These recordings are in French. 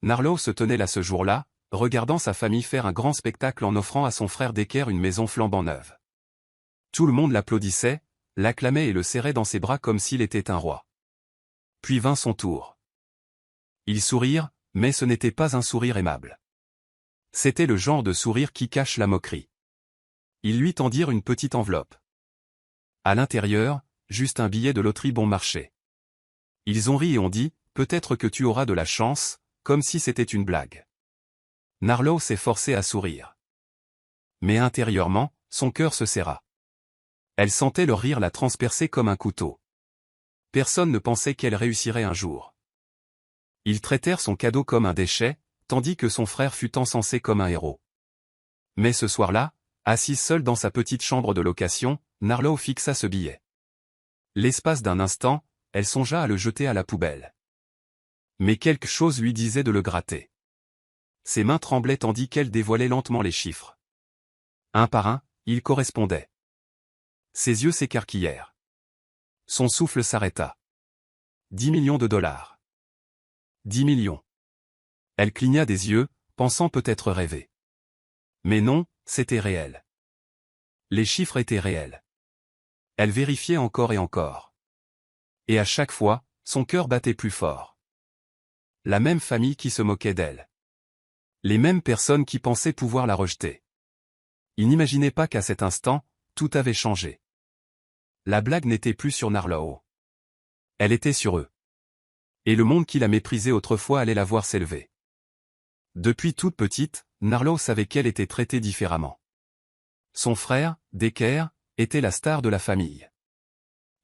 Narlow se tenait là ce jour-là, regardant sa famille faire un grand spectacle en offrant à son frère Decker une maison flambant neuve. Tout le monde l'applaudissait, l'acclamait et le serrait dans ses bras comme s'il était un roi. Puis vint son tour. Ils sourirent, mais ce n'était pas un sourire aimable. C'était le genre de sourire qui cache la moquerie. Ils lui tendirent une petite enveloppe. À l'intérieur, juste un billet de loterie bon marché. Ils ont ri et ont dit, peut-être que tu auras de la chance, comme si c'était une blague. Narlow s'est forcé à sourire. Mais intérieurement, son cœur se serra. Elle sentait leur rire la transpercer comme un couteau. Personne ne pensait qu'elle réussirait un jour. Ils traitèrent son cadeau comme un déchet, tandis que son frère fut encensé comme un héros. Mais ce soir-là, assise seule dans sa petite chambre de location, Narlow fixa ce billet. L'espace d'un instant, elle songea à le jeter à la poubelle. Mais quelque chose lui disait de le gratter. Ses mains tremblaient tandis qu'elle dévoilait lentement les chiffres. Un par un, ils correspondaient. Ses yeux s'écarquillèrent. Son souffle s'arrêta. 10 millions de dollars. 10 millions. Elle cligna des yeux, pensant peut-être rêver. Mais non, c'était réel. Les chiffres étaient réels. Elle vérifiait encore et encore. Et à chaque fois, son cœur battait plus fort. La même famille qui se moquait d'elle. Les mêmes personnes qui pensaient pouvoir la rejeter. Ils n'imaginaient pas qu'à cet instant, tout avait changé. La blague n'était plus sur Narlow. Elle était sur eux. Et le monde qui la méprisait autrefois allait la voir s'élever. Depuis toute petite, Narlow savait qu'elle était traitée différemment. Son frère, Decker, était la star de la famille.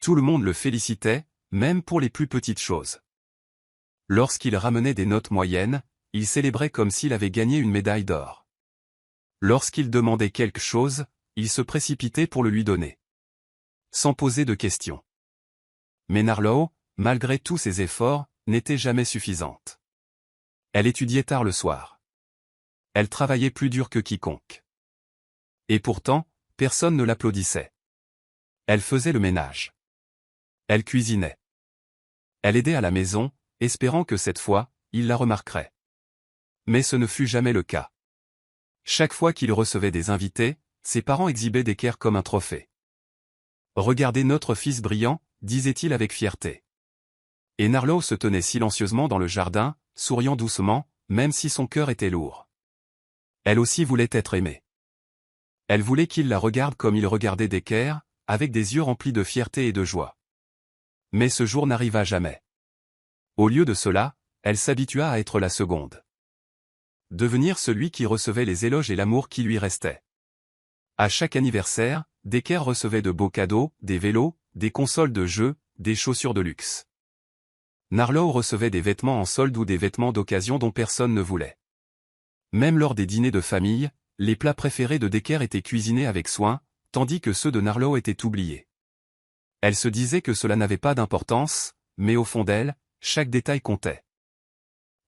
Tout le monde le félicitait, même pour les plus petites choses. Lorsqu'il ramenait des notes moyennes, il célébrait comme s'il avait gagné une médaille d'or. Lorsqu'il demandait quelque chose, il se précipitait pour le lui donner. Sans poser de questions. Mais Narlow, malgré tous ses efforts, n'était jamais suffisante. Elle étudiait tard le soir. Elle travaillait plus dur que quiconque. Et pourtant, personne ne l'applaudissait. Elle faisait le ménage. Elle cuisinait. Elle aidait à la maison, espérant que cette fois, il la remarquerait. Mais ce ne fut jamais le cas. Chaque fois qu'il recevait des invités, ses parents exhibaient Decker comme un trophée. « Regardez notre fils brillant », disait-il avec fierté. Et Narlow se tenait silencieusement dans le jardin, souriant doucement, même si son cœur était lourd. Elle aussi voulait être aimée. Elle voulait qu'il la regarde comme il regardait Decker, avec des yeux remplis de fierté et de joie. Mais ce jour n'arriva jamais. Au lieu de cela, elle s'habitua à être la seconde. Devenir celui qui recevait les éloges et l'amour qui lui restait. À chaque anniversaire, Decker recevait de beaux cadeaux, des vélos, des consoles de jeux, des chaussures de luxe. Narlow recevait des vêtements en solde ou des vêtements d'occasion dont personne ne voulait. Même lors des dîners de famille, les plats préférés de Decker étaient cuisinés avec soin, tandis que ceux de Narlow étaient oubliés. Elle se disait que cela n'avait pas d'importance, mais au fond d'elle, chaque détail comptait.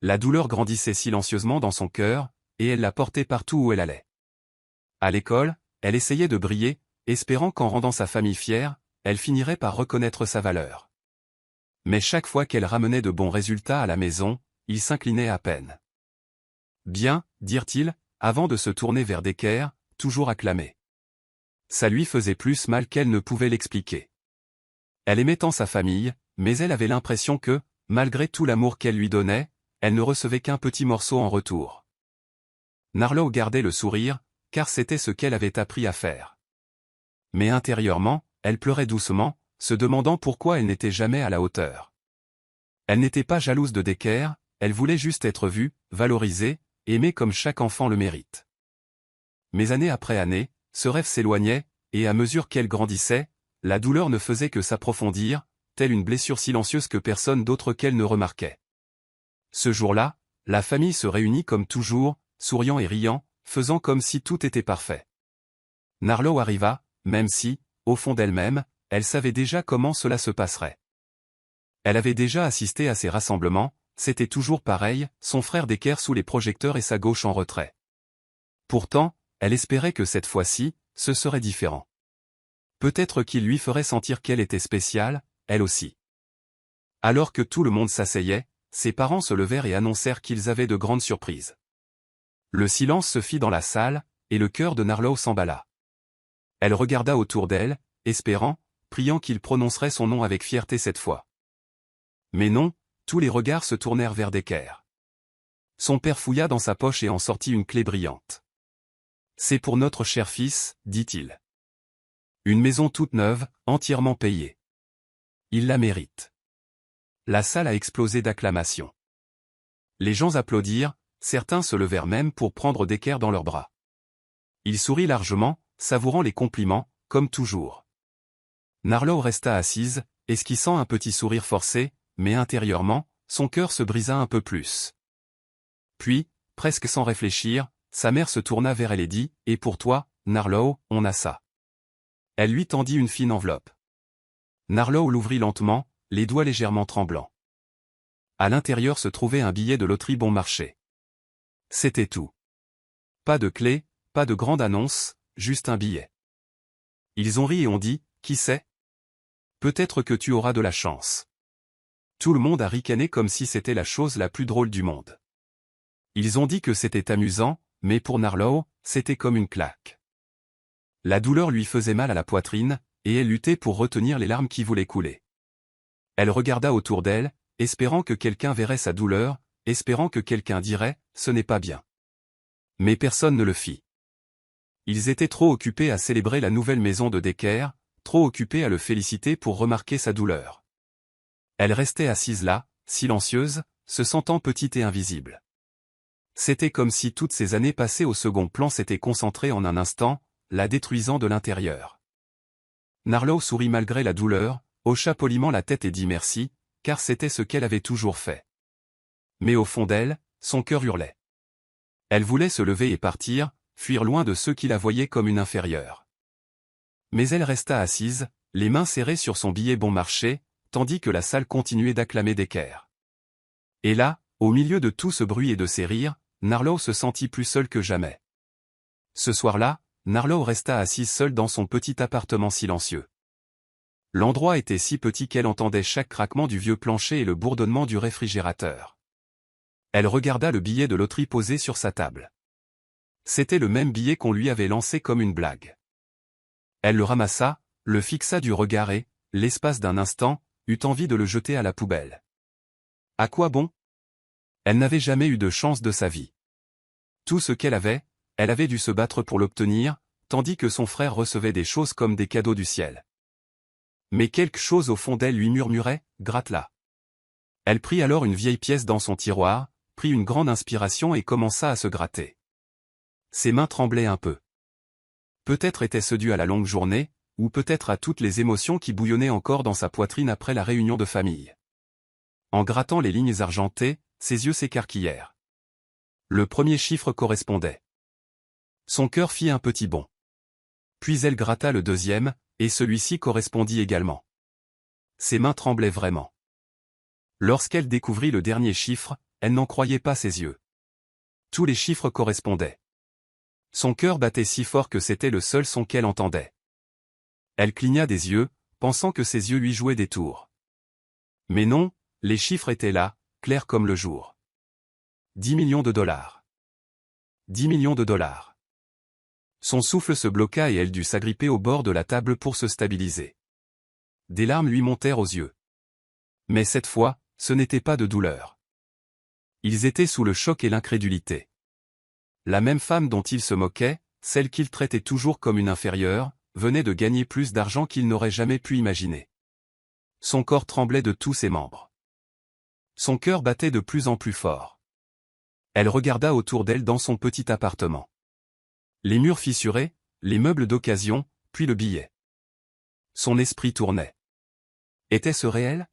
La douleur grandissait silencieusement dans son cœur, et elle la portait partout où elle allait. À l'école, elle essayait de briller, espérant qu'en rendant sa famille fière, elle finirait par reconnaître sa valeur. Mais chaque fois qu'elle ramenait de bons résultats à la maison, il s'inclinait à peine. « Bien », dirent-ils, avant de se tourner vers Decker, toujours acclamé. Ça lui faisait plus mal qu'elle ne pouvait l'expliquer. Elle aimait tant sa famille, mais elle avait l'impression que, malgré tout l'amour qu'elle lui donnait, elle ne recevait qu'un petit morceau en retour. Narlow gardait le sourire, car c'était ce qu'elle avait appris à faire. Mais intérieurement, elle pleurait doucement, se demandant pourquoi elle n'était jamais à la hauteur. Elle n'était pas jalouse de Decker, elle voulait juste être vue, valorisée, aimée comme chaque enfant le mérite. Mais année après année, ce rêve s'éloignait, et à mesure qu'elle grandissait, la douleur ne faisait que s'approfondir, telle une blessure silencieuse que personne d'autre qu'elle ne remarquait. Ce jour-là, la famille se réunit comme toujours, souriant et riant, faisant comme si tout était parfait. Narlow arriva, même si, au fond d'elle-même, elle savait déjà comment cela se passerait. Elle avait déjà assisté à ces rassemblements, c'était toujours pareil, son frère Decker sous les projecteurs et sa gauche en retrait. Pourtant, elle espérait que cette fois-ci, ce serait différent. Peut-être qu'il lui ferait sentir qu'elle était spéciale, elle aussi. Alors que tout le monde s'asseyait, ses parents se levèrent et annoncèrent qu'ils avaient de grandes surprises. Le silence se fit dans la salle, et le cœur de Narlow s'emballa. Elle regarda autour d'elle, espérant, priant qu'il prononcerait son nom avec fierté cette fois. Mais non, tous les regards se tournèrent vers Decker. Son père fouilla dans sa poche et en sortit une clé brillante. « C'est pour notre cher fils, dit-il. Une maison toute neuve, entièrement payée. Il la mérite. » La salle a explosé d'acclamations. Les gens applaudirent, certains se levèrent même pour prendre Decker dans leurs bras. Il sourit largement, savourant les compliments, comme toujours. Narlow resta assise, esquissant un petit sourire forcé, mais intérieurement, son cœur se brisa un peu plus. Puis, presque sans réfléchir, sa mère se tourna vers elle et dit « Et pour toi, Narlow, on a ça. » Elle lui tendit une fine enveloppe. Narlow l'ouvrit lentement, les doigts légèrement tremblants. À l'intérieur se trouvait un billet de loterie bon marché. C'était tout. Pas de clé, pas de grande annonce, juste un billet. Ils ont ri et ont dit « Qui sait ? Peut-être que tu auras de la chance. » Tout le monde a ricané comme si c'était la chose la plus drôle du monde. Ils ont dit que c'était amusant, mais pour Narlow, c'était comme une claque. La douleur lui faisait mal à la poitrine, et elle luttait pour retenir les larmes qui voulaient couler. Elle regarda autour d'elle, espérant que quelqu'un verrait sa douleur, espérant que quelqu'un dirait « Ce n'est pas bien ». Mais personne ne le fit. Ils étaient trop occupés à célébrer la nouvelle maison de Decker, trop occupés à le féliciter pour remarquer sa douleur. Elle restait assise là, silencieuse, se sentant petite et invisible. C'était comme si toutes ces années passées au second plan s'étaient concentrées en un instant, la détruisant de l'intérieur. Narlow sourit malgré la douleur, hocha poliment la tête et dit merci, car c'était ce qu'elle avait toujours fait. Mais au fond d'elle, son cœur hurlait. Elle voulait se lever et partir, fuir loin de ceux qui la voyaient comme une inférieure. Mais elle resta assise, les mains serrées sur son billet bon marché, tandis que la salle continuait d'acclamer Decker. Et là, au milieu de tout ce bruit et de ces rires, Narlow se sentit plus seul que jamais. Ce soir-là, Narlow resta assise seule dans son petit appartement silencieux. L'endroit était si petit qu'elle entendait chaque craquement du vieux plancher et le bourdonnement du réfrigérateur. Elle regarda le billet de loterie posé sur sa table. C'était le même billet qu'on lui avait lancé comme une blague. Elle le ramassa, le fixa du regard et, l'espace d'un instant, eut envie de le jeter à la poubelle. À quoi bon ? Elle n'avait jamais eu de chance de sa vie. Tout ce qu'elle avait dû se battre pour l'obtenir, tandis que son frère recevait des choses comme des cadeaux du ciel. Mais quelque chose au fond d'elle lui murmurait « Gratte-la ». Elle prit alors une vieille pièce dans son tiroir, prit une grande inspiration et commença à se gratter. Ses mains tremblaient un peu. Peut-être était-ce dû à la longue journée, ou peut-être à toutes les émotions qui bouillonnaient encore dans sa poitrine après la réunion de famille. En grattant les lignes argentées, ses yeux s'écarquillèrent. Le premier chiffre correspondait. Son cœur fit un petit bond. Puis elle gratta le deuxième, et celui-ci correspondit également. Ses mains tremblaient vraiment. Lorsqu'elle découvrit le dernier chiffre, elle n'en croyait pas ses yeux. Tous les chiffres correspondaient. Son cœur battait si fort que c'était le seul son qu'elle entendait. Elle cligna des yeux, pensant que ses yeux lui jouaient des tours. Mais non, les chiffres étaient là, clairs comme le jour. 10 millions de dollars. 10 millions de dollars. Son souffle se bloqua et elle dut s'agripper au bord de la table pour se stabiliser. Des larmes lui montèrent aux yeux. Mais cette fois, ce n'était pas de douleur. Ils étaient sous le choc et l'incrédulité. La même femme dont il se moquait, celle qu'il traitait toujours comme une inférieure, venait de gagner plus d'argent qu'il n'aurait jamais pu imaginer. Son corps tremblait de tous ses membres. Son cœur battait de plus en plus fort. Elle regarda autour d'elle dans son petit appartement. Les murs fissurés, les meubles d'occasion, puis le billet. Son esprit tournait. Était-ce réel ?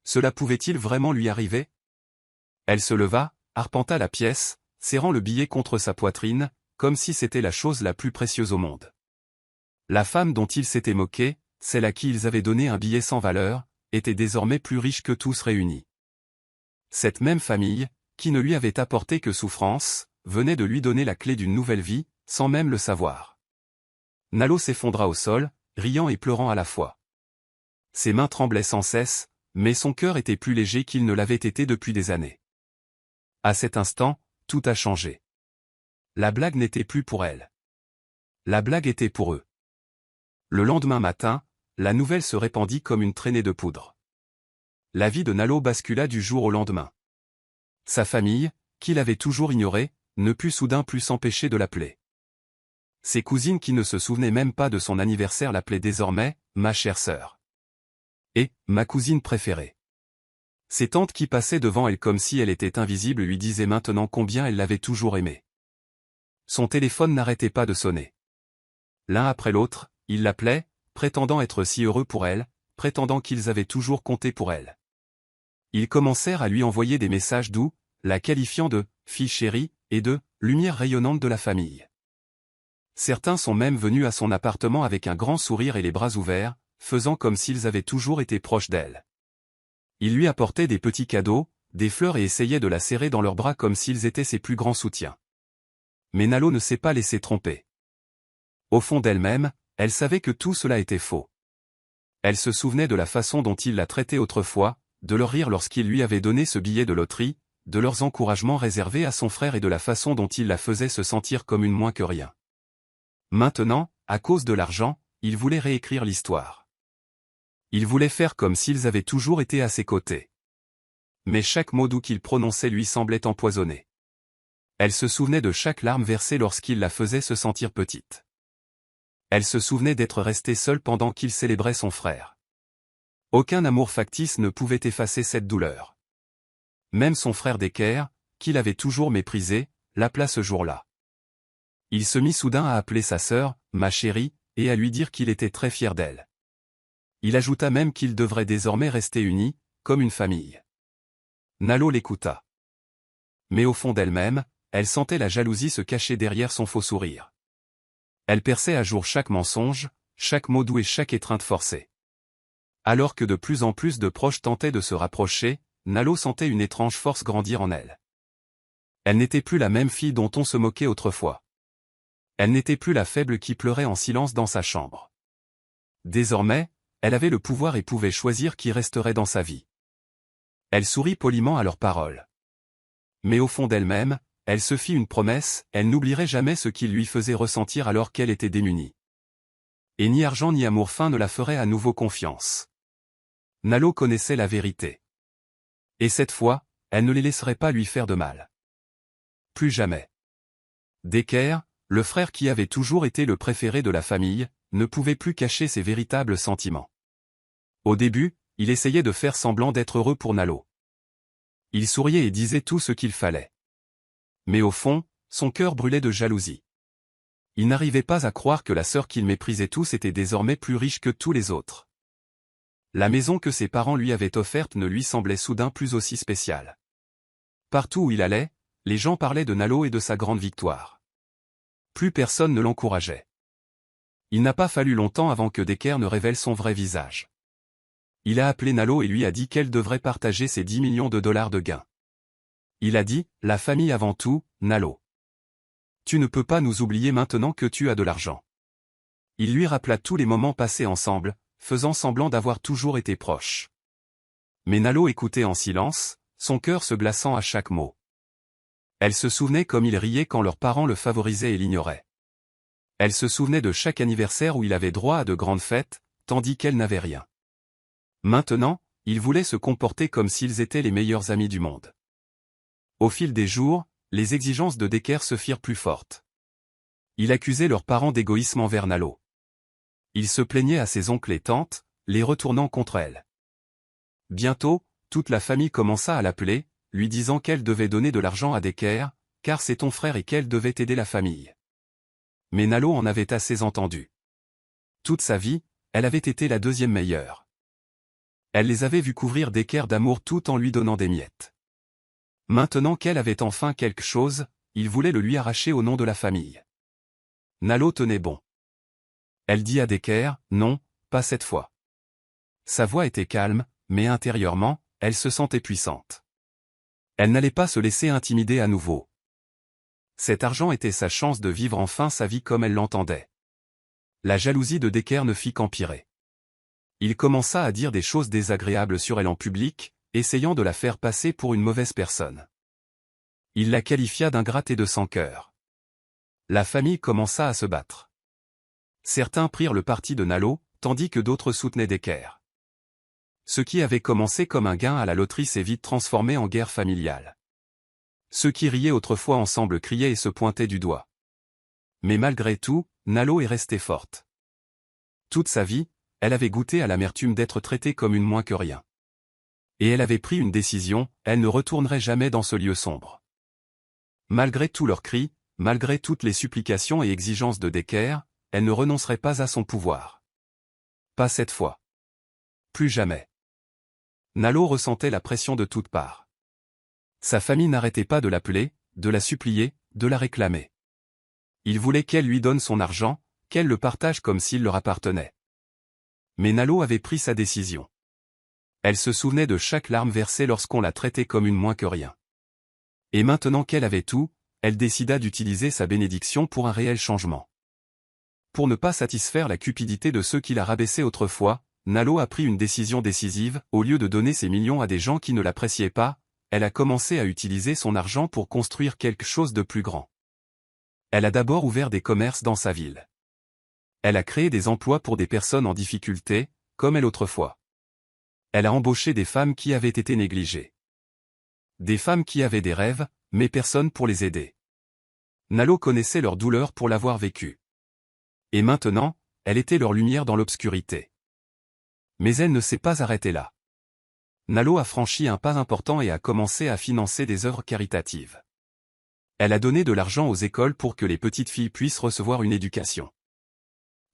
Cela pouvait-il vraiment lui arriver ? Elle se leva, arpenta la pièce, serrant le billet contre sa poitrine, comme si c'était la chose la plus précieuse au monde. La femme dont il s'était moqué, celle à qui ils avaient donné un billet sans valeur, était désormais plus riche que tous réunis. Cette même famille, qui ne lui avait apporté que souffrance, venait de lui donner la clé d'une nouvelle vie, sans même le savoir. Narlow s'effondra au sol, riant et pleurant à la fois. Ses mains tremblaient sans cesse, Mais son cœur était plus léger qu'il ne l'avait été depuis des années. À cet instant, tout a changé. La blague n'était plus pour elle. La blague était pour eux. Le lendemain matin, la nouvelle se répandit comme une traînée de poudre. La vie de Nalo bascula du jour au lendemain. Sa famille, qu'il avait toujours ignorée, ne put soudain plus s'empêcher de l'appeler. Ses cousines qui ne se souvenaient même pas de son anniversaire l'appelaient désormais « ma chère sœur » et « ma cousine préférée ». Ses tantes qui passaient devant elle comme si elle était invisible lui disaient maintenant combien elle l'avait toujours aimée. Son téléphone n'arrêtait pas de sonner. L'un après l'autre, ils l'appelaient, prétendant être si heureux pour elle, prétendant qu'ils avaient toujours compté pour elle. Ils commencèrent à lui envoyer des messages doux, la qualifiant de « fille chérie » et de « lumière rayonnante de la famille ». Certains sont même venus à son appartement avec un grand sourire et les bras ouverts, faisant comme s'ils avaient toujours été proches d'elle. Ils lui apportaient des petits cadeaux, des fleurs et essayaient de la serrer dans leurs bras comme s'ils étaient ses plus grands soutiens. Mais Nalo ne s'est pas laissé tromper. Au fond d'elle-même, elle savait que tout cela était faux. Elle se souvenait de la façon dont il la traitait autrefois, de leur rire lorsqu'il lui avait donné ce billet de loterie, de leurs encouragements réservés à son frère et de la façon dont il la faisait se sentir comme une moins que rien. Maintenant, à cause de l'argent, il voulait réécrire l'histoire. Il voulait faire comme s'ils avaient toujours été à ses côtés. Mais chaque mot doux qu'il prononçait lui semblait empoisonné. Elle se souvenait de chaque larme versée lorsqu'il la faisait se sentir petite. Elle se souvenait d'être restée seule pendant qu'il célébrait son frère. Aucun amour factice ne pouvait effacer cette douleur. Même son frère d'équerre, qu'il avait toujours méprisé, l'appela ce jour-là. Il se mit soudain à appeler sa sœur, ma chérie, et à lui dire qu'il était très fier d'elle. Il ajouta même qu'ils devraient désormais rester unis, comme une famille. Nalo l'écouta. Mais au fond d'elle-même, elle sentait la jalousie se cacher derrière son faux sourire. Elle perçait à jour chaque mensonge, chaque mot doux et chaque étreinte forcée. Alors que de plus en plus de proches tentaient de se rapprocher, Nalo sentait une étrange force grandir en elle. Elle n'était plus la même fille dont on se moquait autrefois. Elle n'était plus la faible qui pleurait en silence dans sa chambre. Désormais, elle avait le pouvoir et pouvait choisir qui resterait dans sa vie. Elle sourit poliment à leurs paroles. Mais au fond d'elle-même, elle se fit une promesse, elle n'oublierait jamais ce qu'il lui faisait ressentir alors qu'elle était démunie. Et ni argent ni amour fin ne la feraient à nouveau confiance. Nalo connaissait la vérité. Et cette fois, elle ne les laisserait pas lui faire de mal. Plus jamais. D'équerre, le frère qui avait toujours été le préféré de la famille, ne pouvait plus cacher ses véritables sentiments. Au début, il essayait de faire semblant d'être heureux pour Nalo. Il souriait et disait tout ce qu'il fallait. Mais au fond, son cœur brûlait de jalousie. Il n'arrivait pas à croire que la sœur qu'il méprisait tous était désormais plus riche que tous les autres. La maison que ses parents lui avaient offerte ne lui semblait soudain plus aussi spéciale. Partout où il allait, les gens parlaient de Nalo et de sa grande victoire. Plus personne ne l'encourageait. Il n'a pas fallu longtemps avant que d'équerre ne révèle son vrai visage. Il a appelé Nalo et lui a dit qu'elle devrait partager ses 10 millions de dollars de gains. Il a dit, la famille avant tout, Nalo. Tu ne peux pas nous oublier maintenant que tu as de l'argent. Il lui rappela tous les moments passés ensemble, faisant semblant d'avoir toujours été proches. Mais Nalo écoutait en silence, son cœur se glaçant à chaque mot. Elle se souvenait comme il riait quand leurs parents le favorisaient et l'ignoraient. Elle se souvenait de chaque anniversaire où il avait droit à de grandes fêtes, tandis qu'elle n'avait rien. Maintenant, il voulait se comporter comme s'ils étaient les meilleurs amis du monde. Au fil des jours, les exigences de d'équerre se firent plus fortes. Il accusait leurs parents d'égoïsme envers Nalo. Il se plaignait à ses oncles et tantes, les retournant contre elle. Bientôt, toute la famille commença à l'appeler, lui disant qu'elle devait donner de l'argent à d'équerre, car c'est ton frère et qu'elle devait aider la famille. Mais Nalo en avait assez entendu. Toute sa vie, elle avait été la deuxième meilleure. Elle les avait vus couvrir d'équerre d'amour tout en lui donnant des miettes. Maintenant qu'elle avait enfin quelque chose, il voulait le lui arracher au nom de la famille. Nalo tenait bon. Elle dit à d'équerre, non, pas cette fois. Sa voix était calme, mais intérieurement, elle se sentait puissante. Elle n'allait pas se laisser intimider à nouveau. Cet argent était sa chance de vivre enfin sa vie comme elle l'entendait. La jalousie de d'équerre ne fit qu'empirer. Il commença à dire des choses désagréables sur elle en public, essayant de la faire passer pour une mauvaise personne. Il la qualifia d'ingrate et de sans cœur. La famille commença à se battre. Certains prirent le parti de Nalo, tandis que d'autres soutenaient Decker. Ce qui avait commencé comme un gain à la loterie s'est vite transformé en guerre familiale. Ceux qui riaient autrefois ensemble criaient et se pointaient du doigt. Mais malgré tout, Nalo est restée forte. Toute sa vie, elle avait goûté à l'amertume d'être traitée comme une moins que rien. Et elle avait pris une décision, elle ne retournerait jamais dans ce lieu sombre. Malgré tous leurs cris, malgré toutes les supplications et exigences de Decker, elle ne renoncerait pas à son pouvoir. Pas cette fois. Plus jamais. Nalo ressentait la pression de toutes parts. Sa famille n'arrêtait pas de l'appeler, de la supplier, de la réclamer. Il voulait qu'elle lui donne son argent, qu'elle le partage comme s'il leur appartenait. Mais Nalo avait pris sa décision. Elle se souvenait de chaque larme versée lorsqu'on la traitait comme une moins que rien. Et maintenant qu'elle avait tout, elle décida d'utiliser sa bénédiction pour un réel changement. Pour ne pas satisfaire la cupidité de ceux qui la rabaissaient autrefois, Nalo a pris une décision décisive, au lieu de donner ses millions à des gens qui ne l'appréciaient pas, elle a commencé à utiliser son argent pour construire quelque chose de plus grand. Elle a d'abord ouvert des commerces dans sa ville. Elle a créé des emplois pour des personnes en difficulté, comme elle autrefois. Elle a embauché des femmes qui avaient été négligées. Des femmes qui avaient des rêves, mais personne pour les aider. Nalo connaissait leur douleur pour l'avoir vécue. Et maintenant, elle était leur lumière dans l'obscurité. Mais elle ne s'est pas arrêtée là. Nalo a franchi un pas important et a commencé à financer des œuvres caritatives. Elle a donné de l'argent aux écoles pour que les petites filles puissent recevoir une éducation.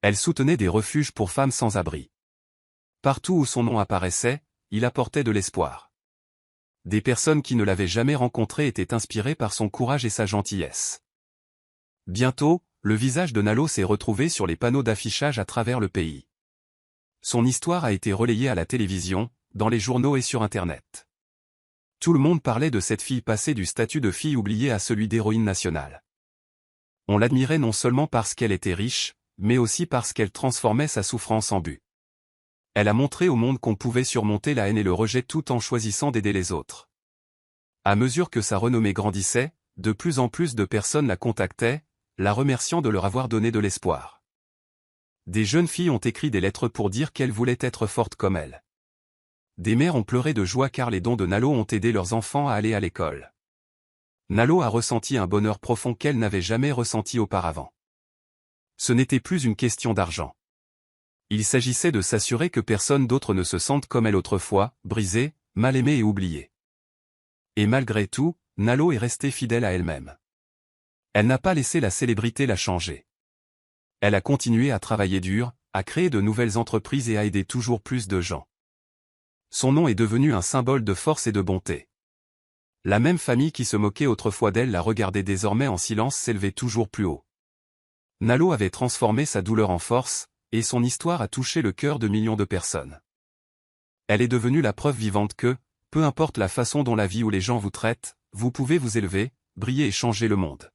Elle soutenait des refuges pour femmes sans abri. Partout où son nom apparaissait, il apportait de l'espoir. Des personnes qui ne l'avaient jamais rencontré étaient inspirées par son courage et sa gentillesse. Bientôt, le visage de Nalo s'est retrouvé sur les panneaux d'affichage à travers le pays. Son histoire a été relayée à la télévision, dans les journaux et sur Internet. Tout le monde parlait de cette fille passée du statut de fille oubliée à celui d'héroïne nationale. On l'admirait non seulement parce qu'elle était riche, mais aussi parce qu'elle transformait sa souffrance en but. Elle a montré au monde qu'on pouvait surmonter la haine et le rejet tout en choisissant d'aider les autres. À mesure que sa renommée grandissait, de plus en plus de personnes la contactaient, la remerciant de leur avoir donné de l'espoir. Des jeunes filles ont écrit des lettres pour dire qu'elles voulaient être fortes comme elle. Des mères ont pleuré de joie car les dons de Nalo ont aidé leurs enfants à aller à l'école. Nalo a ressenti un bonheur profond qu'elle n'avait jamais ressenti auparavant. Ce n'était plus une question d'argent. Il s'agissait de s'assurer que personne d'autre ne se sente comme elle autrefois, brisée, mal aimée et oubliée. Et malgré tout, Nalo est restée fidèle à elle-même. Elle n'a pas laissé la célébrité la changer. Elle a continué à travailler dur, à créer de nouvelles entreprises et à aider toujours plus de gens. Son nom est devenu un symbole de force et de bonté. La même famille qui se moquait autrefois d'elle la regardait désormais en silence s'élever toujours plus haut. Nalo avait transformé sa douleur en force, et son histoire a touché le cœur de millions de personnes. Elle est devenue la preuve vivante que, peu importe la façon dont la vie ou les gens vous traitent, vous pouvez vous élever, briller et changer le monde.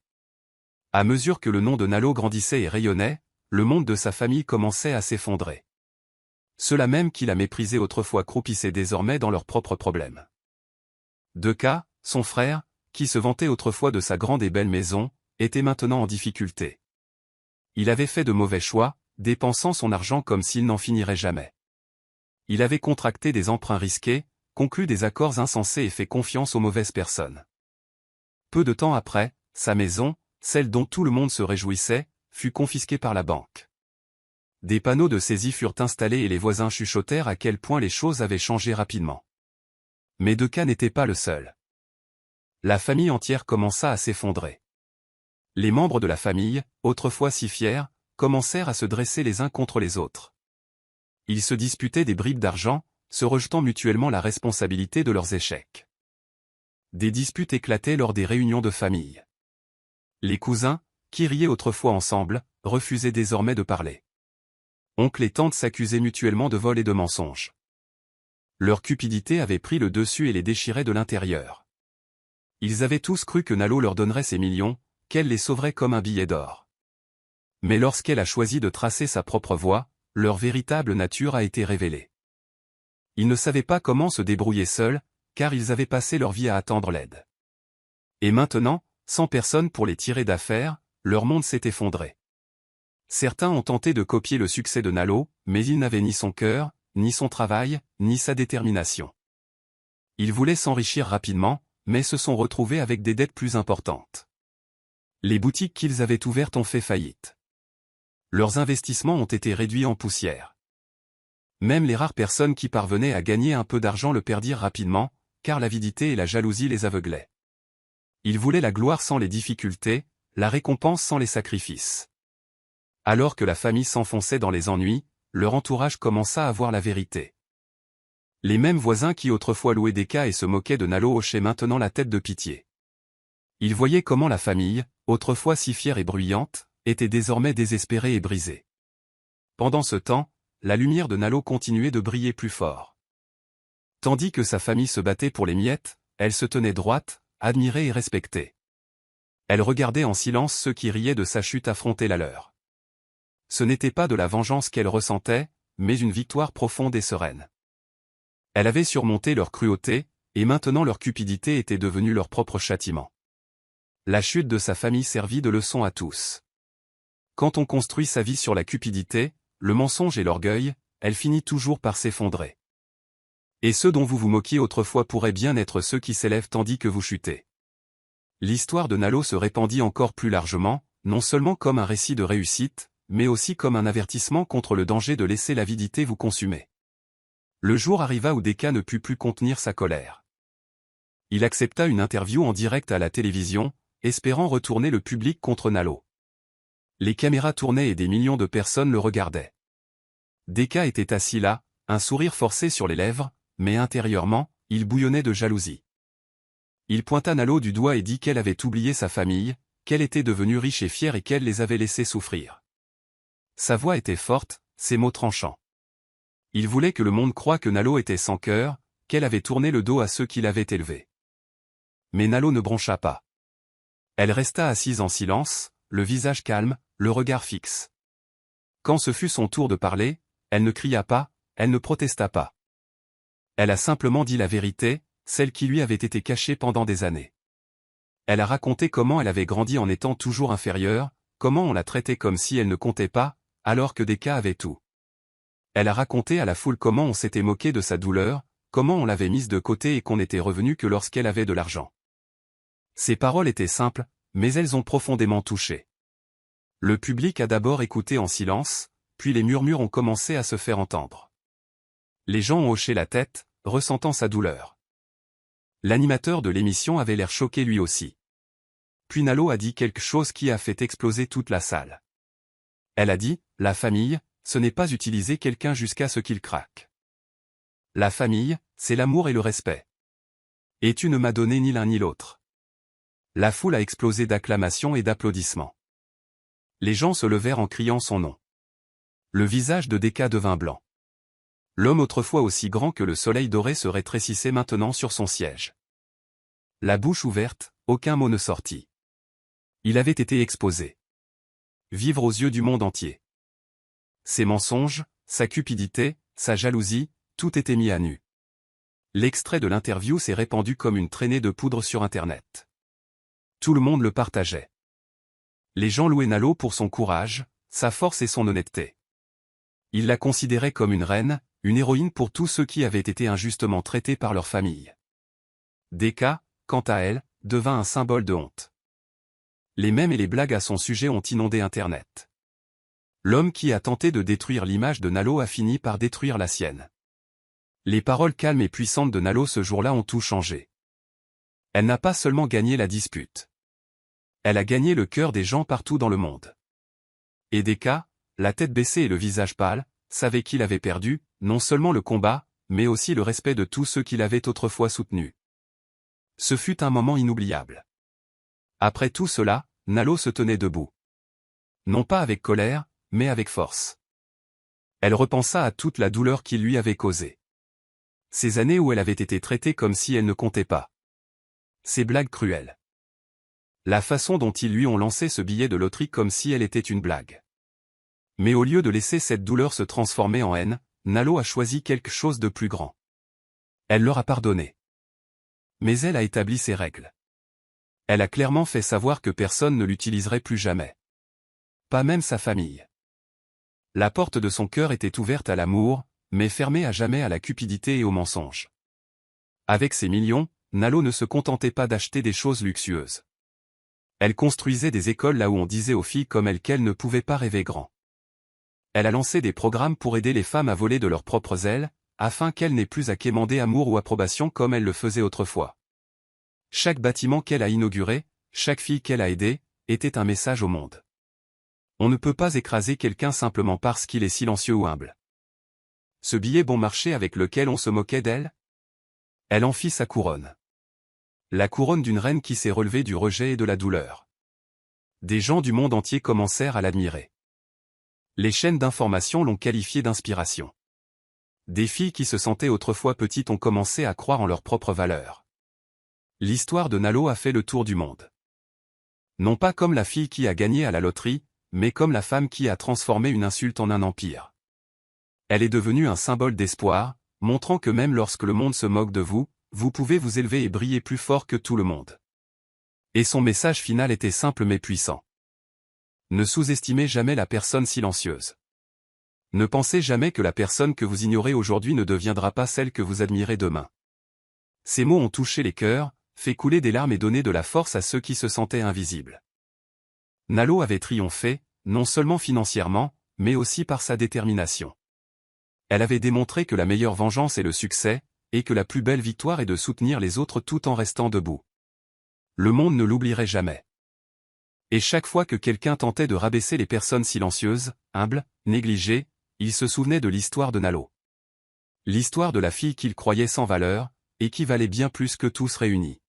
À mesure que le nom de Nalo grandissait et rayonnait, le monde de sa famille commençait à s'effondrer. Ceux-là même qui la méprisaient autrefois croupissaient désormais dans leurs propres problèmes. Decker, son frère, qui se vantait autrefois de sa grande et belle maison, était maintenant en difficulté. Il avait fait de mauvais choix, dépensant son argent comme s'il n'en finirait jamais. Il avait contracté des emprunts risqués, conclu des accords insensés et fait confiance aux mauvaises personnes. Peu de temps après, sa maison, celle dont tout le monde se réjouissait, fut confisquée par la banque. Des panneaux de saisie furent installés et les voisins chuchotèrent à quel point les choses avaient changé rapidement. Mais Decker n'était pas le seul. La famille entière commença à s'effondrer. Les membres de la famille, autrefois si fiers, commencèrent à se dresser les uns contre les autres. Ils se disputaient des bribes d'argent, se rejetant mutuellement la responsabilité de leurs échecs. Des disputes éclataient lors des réunions de famille. Les cousins, qui riaient autrefois ensemble, refusaient désormais de parler. Oncles et tantes s'accusaient mutuellement de vol et de mensonges. Leur cupidité avait pris le dessus et les déchirait de l'intérieur. Ils avaient tous cru que Nalo leur donnerait ses millions, qu'elle les sauverait comme un billet d'or. Mais lorsqu'elle a choisi de tracer sa propre voie, leur véritable nature a été révélée. Ils ne savaient pas comment se débrouiller seuls, car ils avaient passé leur vie à attendre l'aide. Et maintenant, sans personne pour les tirer d'affaire, leur monde s'est effondré. Certains ont tenté de copier le succès de Nalo, mais ils n'avaient ni son cœur, ni son travail, ni sa détermination. Ils voulaient s'enrichir rapidement, mais se sont retrouvés avec des dettes plus importantes. Les boutiques qu'ils avaient ouvertes ont fait faillite. Leurs investissements ont été réduits en poussière. Même les rares personnes qui parvenaient à gagner un peu d'argent le perdirent rapidement, car l'avidité et la jalousie les aveuglaient. Ils voulaient la gloire sans les difficultés, la récompense sans les sacrifices. Alors que la famille s'enfonçait dans les ennuis, leur entourage commença à voir la vérité. Les mêmes voisins qui autrefois louaient Deka et se moquaient de Nalo hochaient maintenant la tête de pitié. Ils voyaient comment la famille, autrefois si fière et bruyante, était désormais désespérée et brisée. Pendant ce temps, la lumière de Nalo continuait de briller plus fort. Tandis que sa famille se battait pour les miettes, elle se tenait droite, admirée et respectée. Elle regardait en silence ceux qui riaient de sa chute affronter la leur. Ce n'était pas de la vengeance qu'elle ressentait, mais une victoire profonde et sereine. Elle avait surmonté leur cruauté, et maintenant leur cupidité était devenue leur propre châtiment. La chute de sa famille servit de leçon à tous. Quand on construit sa vie sur la cupidité, le mensonge et l'orgueil, elle finit toujours par s'effondrer. Et ceux dont vous vous moquiez autrefois pourraient bien être ceux qui s'élèvent tandis que vous chutez. L'histoire de Nalo se répandit encore plus largement, non seulement comme un récit de réussite, mais aussi comme un avertissement contre le danger de laisser l'avidité vous consumer. Le jour arriva où Deka ne put plus contenir sa colère. Il accepta une interview en direct à la télévision, espérant retourner le public contre Nalo. Les caméras tournaient et des millions de personnes le regardaient. Deka était assis là, un sourire forcé sur les lèvres, mais intérieurement, il bouillonnait de jalousie. Il pointa Nalo du doigt et dit qu'elle avait oublié sa famille, qu'elle était devenue riche et fière et qu'elle les avait laissés souffrir. Sa voix était forte, ses mots tranchants. Il voulait que le monde croie que Nalo était sans cœur, qu'elle avait tourné le dos à ceux qui l'avaient élevée. Mais Nalo ne broncha pas. Elle resta assise en silence, le visage calme, le regard fixe. Quand ce fut son tour de parler, elle ne cria pas, elle ne protesta pas. Elle a simplement dit la vérité, celle qui lui avait été cachée pendant des années. Elle a raconté comment elle avait grandi en étant toujours inférieure, comment on la traitait comme si elle ne comptait pas, alors que Deka avait tout. Elle a raconté à la foule comment on s'était moqué de sa douleur, comment on l'avait mise de côté et qu'on n'était revenu que lorsqu'elle avait de l'argent. Ses paroles étaient simples, mais elles ont profondément touché. Le public a d'abord écouté en silence, puis les murmures ont commencé à se faire entendre. Les gens ont hoché la tête, ressentant sa douleur. L'animateur de l'émission avait l'air choqué lui aussi. Puis Nalo a dit quelque chose qui a fait exploser toute la salle. Elle a dit, « La famille, ce n'est pas utiliser quelqu'un jusqu'à ce qu'il craque. La famille, c'est l'amour et le respect. Et tu ne m'as donné ni l'un ni l'autre. » La foule a explosé d'acclamations et d'applaudissements. Les gens se levèrent en criant son nom. Le visage de Deka devint blanc. L'homme autrefois aussi grand que le soleil doré se rétrécissait maintenant sur son siège. La bouche ouverte, aucun mot ne sortit. Il avait été exposé. Vivre aux yeux du monde entier. Ses mensonges, sa cupidité, sa jalousie, tout était mis à nu. L'extrait de l'interview s'est répandu comme une traînée de poudre sur Internet. Tout le monde le partageait. Les gens louaient Nalo pour son courage, sa force et son honnêteté. Ils la considéraient comme une reine, une héroïne pour tous ceux qui avaient été injustement traités par leur famille. Deka, quant à elle, devint un symbole de honte. Les mèmes et les blagues à son sujet ont inondé Internet. L'homme qui a tenté de détruire l'image de Nalo a fini par détruire la sienne. Les paroles calmes et puissantes de Nalo ce jour-là ont tout changé. Elle n'a pas seulement gagné la dispute. Elle a gagné le cœur des gens partout dans le monde. Et Deka, la tête baissée et le visage pâle, savait qu'il avait perdu, non seulement le combat, mais aussi le respect de tous ceux qui l'avaient autrefois soutenu. Ce fut un moment inoubliable. Après tout cela, Nalo se tenait debout. Non pas avec colère, mais avec force. Elle repensa à toute la douleur qu'il lui avait causée. Ces années où elle avait été traitée comme si elle ne comptait pas. Ces blagues cruelles. La façon dont ils lui ont lancé ce billet de loterie comme si elle était une blague. Mais au lieu de laisser cette douleur se transformer en haine, Nalo a choisi quelque chose de plus grand. Elle leur a pardonné. Mais elle a établi ses règles. Elle a clairement fait savoir que personne ne l'utiliserait plus jamais. Pas même sa famille. La porte de son cœur était ouverte à l'amour, mais fermée à jamais à la cupidité et au mensonge. Avec ses millions, Nalo ne se contentait pas d'acheter des choses luxueuses. Elle construisait des écoles là où on disait aux filles comme elle qu'elles ne pouvaient pas rêver grand. Elle a lancé des programmes pour aider les femmes à voler de leurs propres ailes, afin qu'elles n'aient plus à quémander amour ou approbation comme elles le faisaient autrefois. Chaque bâtiment qu'elle a inauguré, chaque fille qu'elle a aidée, était un message au monde. On ne peut pas écraser quelqu'un simplement parce qu'il est silencieux ou humble. Ce billet bon marché avec lequel on se moquait d'elle? Elle en fit sa couronne. La couronne d'une reine qui s'est relevée du rejet et de la douleur. Des gens du monde entier commencèrent à l'admirer. Les chaînes d'information l'ont qualifiée d'inspiration. Des filles qui se sentaient autrefois petites ont commencé à croire en leur propre valeur. L'histoire de Nalo a fait le tour du monde. Non pas comme la fille qui a gagné à la loterie, mais comme la femme qui a transformé une insulte en un empire. Elle est devenue un symbole d'espoir, montrant que même lorsque le monde se moque de vous, vous pouvez vous élever et briller plus fort que tout le monde. Et son message final était simple mais puissant. Ne sous-estimez jamais la personne silencieuse. Ne pensez jamais que la personne que vous ignorez aujourd'hui ne deviendra pas celle que vous admirez demain. Ces mots ont touché les cœurs, fait couler des larmes et donné de la force à ceux qui se sentaient invisibles. Nalo avait triomphé, non seulement financièrement, mais aussi par sa détermination. Elle avait démontré que la meilleure vengeance est le succès, et que la plus belle victoire est de soutenir les autres tout en restant debout. Le monde ne l'oublierait jamais. Et chaque fois que quelqu'un tentait de rabaisser les personnes silencieuses, humbles, négligées, il se souvenait de l'histoire de Nalo. L'histoire de la fille qu'il croyait sans valeur, et qui valait bien plus que tous réunis.